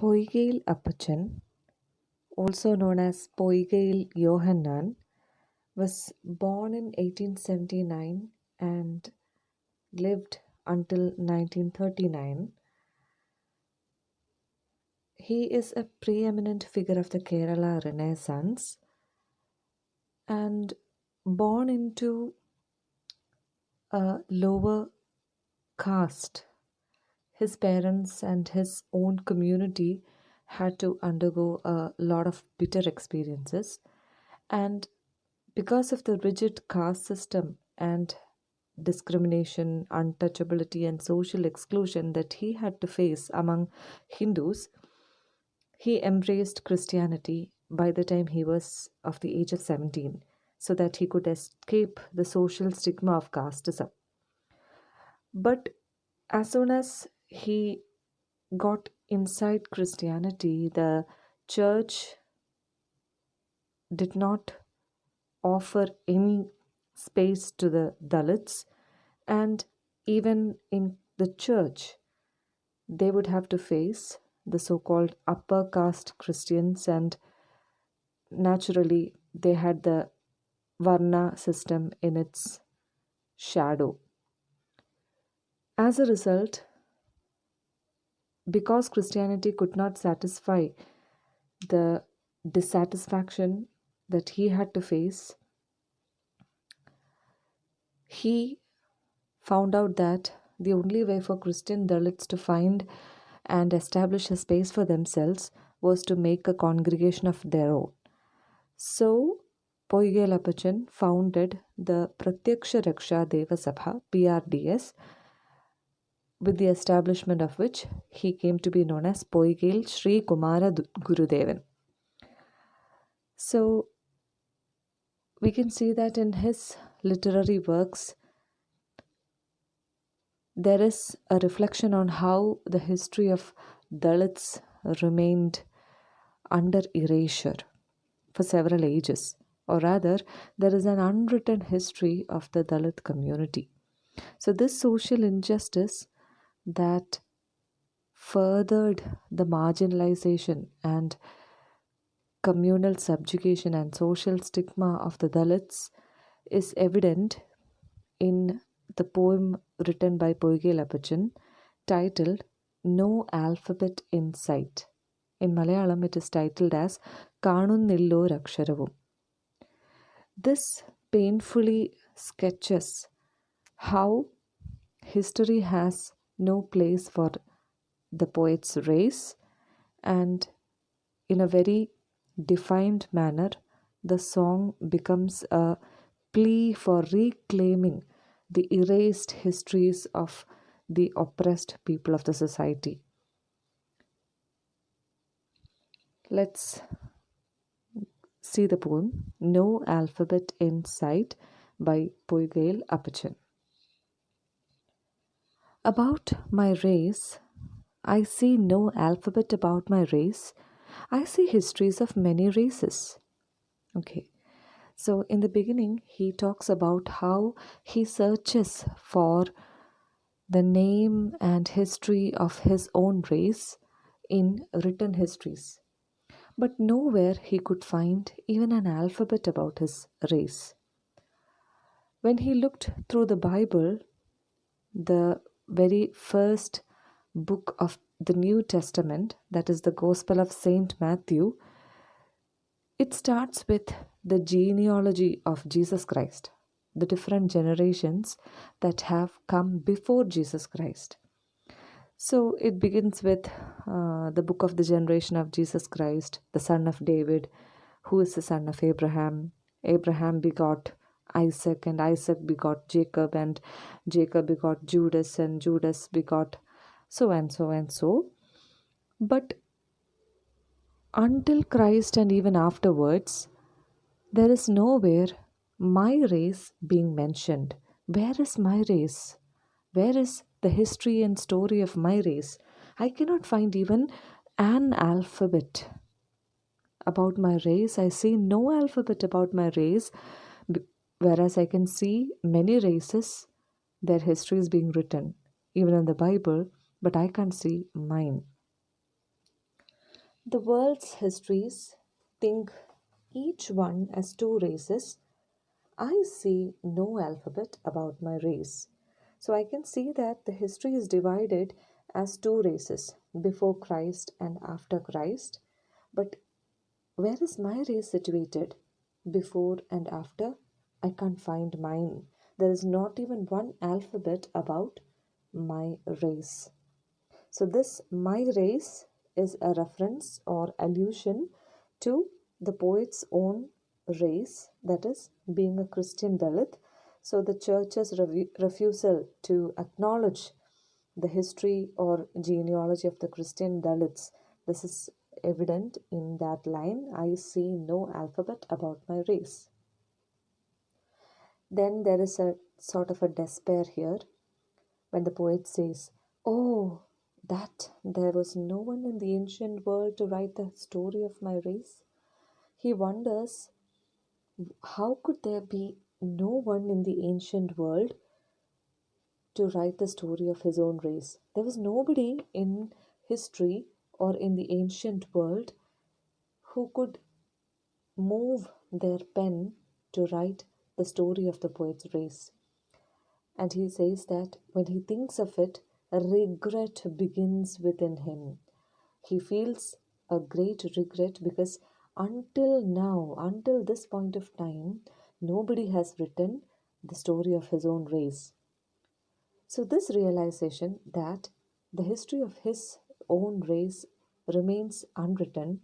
Poikayil Appachan, also known as Poikayil Yohannan, was born in 1879 and lived until 1939. He is a preeminent figure of the Kerala Renaissance and born into a lower caste. His parents and his own community had to undergo a lot of bitter experiences, and because of the rigid caste system and discrimination, untouchability, and social exclusion that he had to face among Hindus, he embraced Christianity by the time he was of the age of 17 so that he could escape the social stigma of casteism. But as soon as he got inside Christianity, the church did not offer any space to the Dalits, and even in the church, they would have to face the so called upper caste Christians, and naturally, they had the Varna system in its shadow. As a result, because Christianity could not satisfy the dissatisfaction that he had to face, he found out that the only way for Christian Dalits to find and establish a space for themselves was to make a congregation of their own. So, Poikayil Appachan founded the Pratyaksha Raksha Deva Sabha (PRDS), with the establishment of which he came to be known as Poikayil Sri Kumara Gurudevan. So, we can see that in his literary works, there is a reflection on how the history of Dalits remained under erasure for several ages, or rather, there is an unwritten history of the Dalit community. So, this social injustice that furthered the marginalization and communal subjugation and social stigma of the Dalits is evident in the poem written by Poikayil Appachan titled No Alphabet in Sight. In Malayalam, it is titled as Kanunnillo Raksharavu. This painfully sketches how history has no place for the poet's race, and in a very defined manner, the song becomes a plea for reclaiming the erased histories of the oppressed people of the society. Let's see the poem No Alphabet in Sight by Poikayil Appachan. About my race, I see no alphabet about my race. I see histories of many races. Okay. So, in the beginning, he talks about how he searches for the name and history of his own race in written histories. But nowhere he could find even an alphabet about his race. When he looked through the Bible, the very first book of the New Testament, that is the Gospel of Saint Matthew, it starts with the genealogy of Jesus Christ, the different generations that have come before Jesus Christ. So it begins with the book of the generation of Jesus Christ, the son of David, who is the son of Abraham. Abraham begot Isaac, and Isaac begot Jacob, and Jacob begot Judas, and Judas begot so and so and so. But until Christ and even afterwards, there is nowhere my race being mentioned. Where is my race? Where is the history and story of my race? I cannot find even an alphabet about my race. I see no alphabet about my race, whereas I can see many races, their history is being written, even in the Bible, but I can't see mine. The world's histories think each one as two races. I see no alphabet about my race. So I can see that the history is divided as two races, before Christ and after Christ. But where is my race situated? Before and after? I can't find mine. There is not even one alphabet about my race. So, this my race is a reference or allusion to the poet's own race, that is, being a Christian Dalit. So, the church's refusal to acknowledge the history or genealogy of the Christian Dalits. This is evident in that line. I see no alphabet about my race. Then there is a sort of a despair here when the poet says, "Oh, that there was no one in the ancient world to write the story of my race." He wonders, how could there be no one in the ancient world to write the story of his own race? There was nobody in history or in the ancient world who could move their pen to write the story of the poet's race. And he says that when he thinks of it, regret begins within him. He feels a great regret because until now, until this point of time, nobody has written the story of his own race. So, this realization that the history of his own race remains unwritten,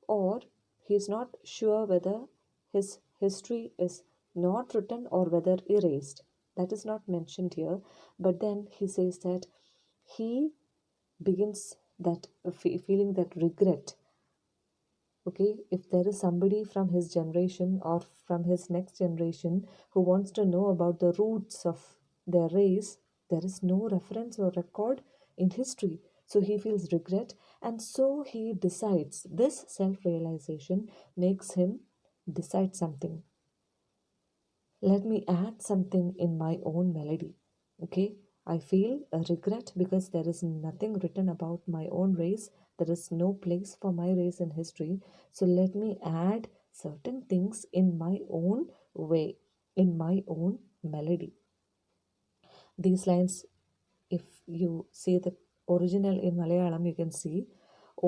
or he is not sure whether his history is not written or whether erased, that is not mentioned here. But then he says that he begins that feeling that regret. Okay, if there is somebody from his generation or from his next generation who wants to know about the roots of their race, there is no reference or record in history. So he feels regret, and so he decides. This self realization makes him decide something. Let me add something in my own melody. Okay, I feel a regret because there is nothing written about my own race. There is no place for my race in history. So let me add certain things in my own way, in my own melody. These lines, if you see the original in Malayalam, you can see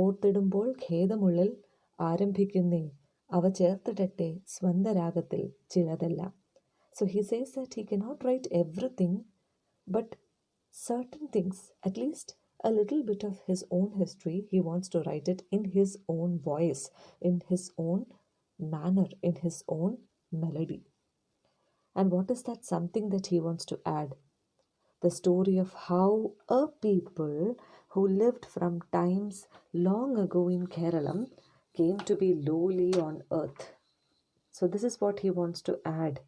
ഓർത്തിടുമ്പോൾ ഖേദമുള്ളിൽ ആരംഭിക്കുന്നേ അവ ചേർത്തിടട്ടെ സ്വന്തരാഗത്തിൽ ചിലതെല്ലാം. So he says that he cannot write everything, but certain things, at least a little bit of his own history, he wants to write it in his own voice, in his own manner, in his own melody. And what is that something that he wants to add? The story of how a people who lived from times long ago in Kerala came to be lowly on earth. So, this is what he wants to add.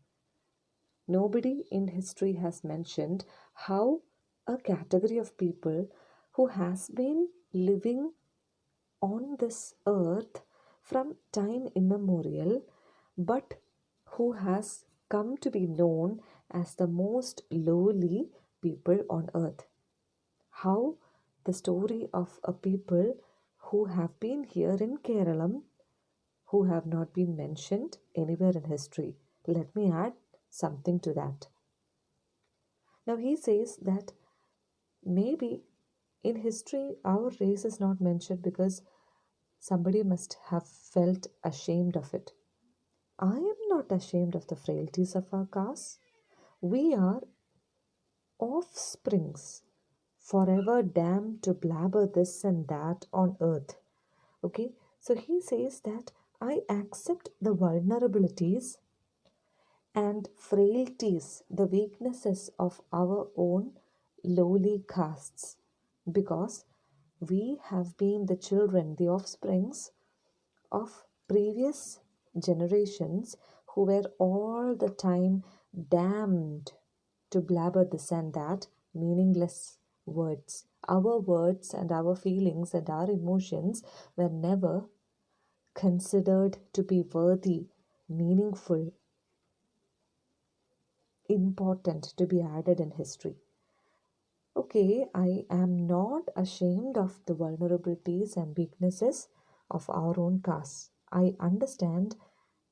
Nobody in history has mentioned how a category of people who has been living on this earth from time immemorial, but who has come to be known as the most lowly people on earth. How the story of a people who have been here in Kerala who have not been mentioned anywhere in history. Let me add something to that. Now he says that maybe in history our race is not mentioned because somebody must have felt ashamed of it. I am not ashamed of the frailties of our caste. We are offsprings, forever damned to blabber this and that on earth. Okay, so he says that I accept the vulnerabilities and frailties, the weaknesses of our own lowly castes, because we have been the children, the offsprings of previous generations who were all the time damned to blabber this and that meaningless words. Our words and our feelings and our emotions were never considered to be worthy, meaningful, important to be added in history. Okay, I am not ashamed of the vulnerabilities and weaknesses of our own caste. I understand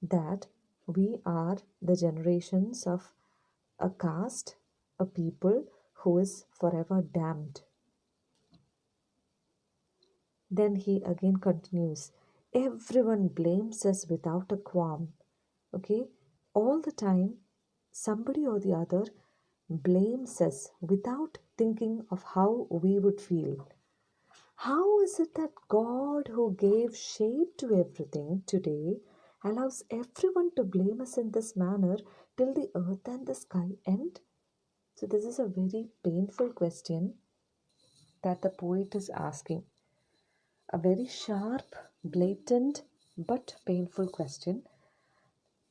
that we are the generations of a caste, a people who is forever damned. Then he again continues, everyone blames us without a qualm. Okay? All the time, somebody or the other blames us without thinking of how we would feel. How is it that God, who gave shape to everything today, allows everyone to blame us in this manner till the earth and the sky end? So, this is a very painful question that the poet is asking. A very sharp, blatant, but painful question.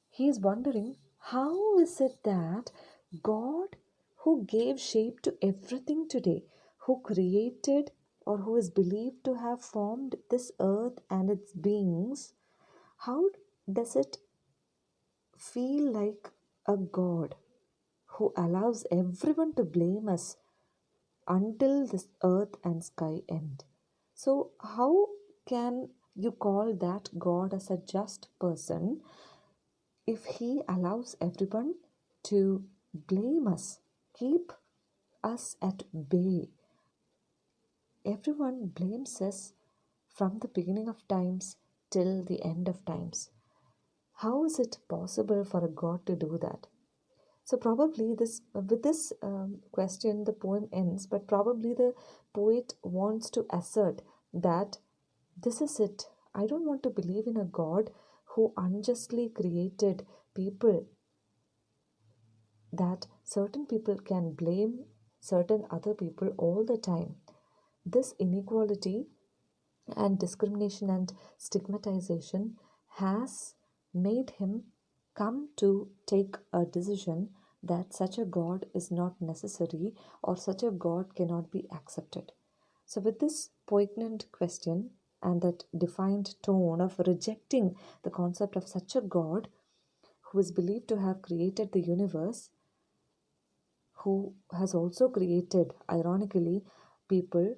He is wondering, how is it that God, who gave shape to everything today, who created or who is believed to have formed this earth and its beings, how does it feel like a God who allows everyone to blame us until this earth and sky end? So, how can you call that God as a just person if he allows everyone to blame us, keep us at bay? Everyone blames us from the beginning of times till the end of times. How is it possible for a God to do that? So probably this with this question the poem ends, but probably the poet wants to assert that this is it. I don't want to believe in a God who unjustly created people, that certain people can blame certain other people all the time. This inequality and discrimination and stigmatization has made him come to take a decision that such a God is not necessary or such a God cannot be accepted. So, with this poignant question and that defined tone of rejecting the concept of such a God who is believed to have created the universe, who has also created, ironically, people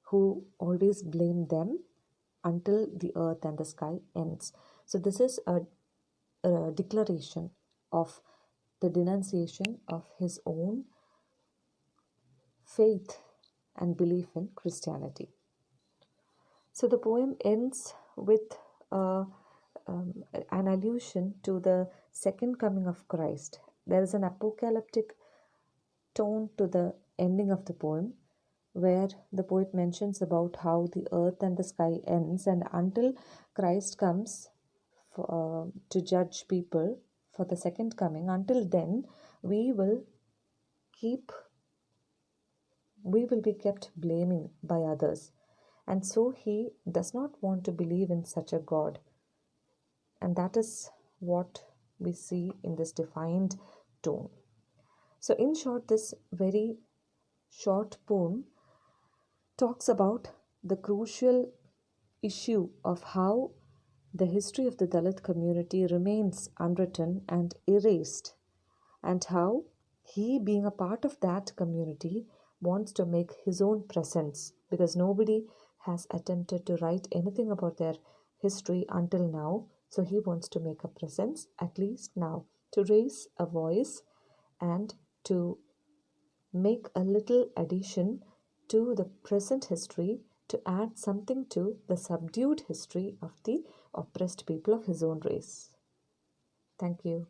who always blame them until the earth and the sky ends. So this is a declaration of the denunciation of his own faith and belief in Christianity. So the poem ends with an allusion to the second coming of Christ. There is an apocalyptic tone to the ending of the poem, where the poet mentions about how the earth and the sky ends, and until Christ comes to judge people for the second coming, until then we will keep we will be kept blaming by others. And so he does not want to believe in such a God. And that is what we see in this defined tone. So, in short, this very short poem talks about the crucial issue of how the history of the Dalit community remains unwritten and erased, and how he, being a part of that community, wants to make his own presence, because nobody has attempted to write anything about their history until now. So he wants to make a presence, at least now, to raise a voice and to make a little addition to the present history, to add something to the subdued history of the oppressed people of his own race. Thank you.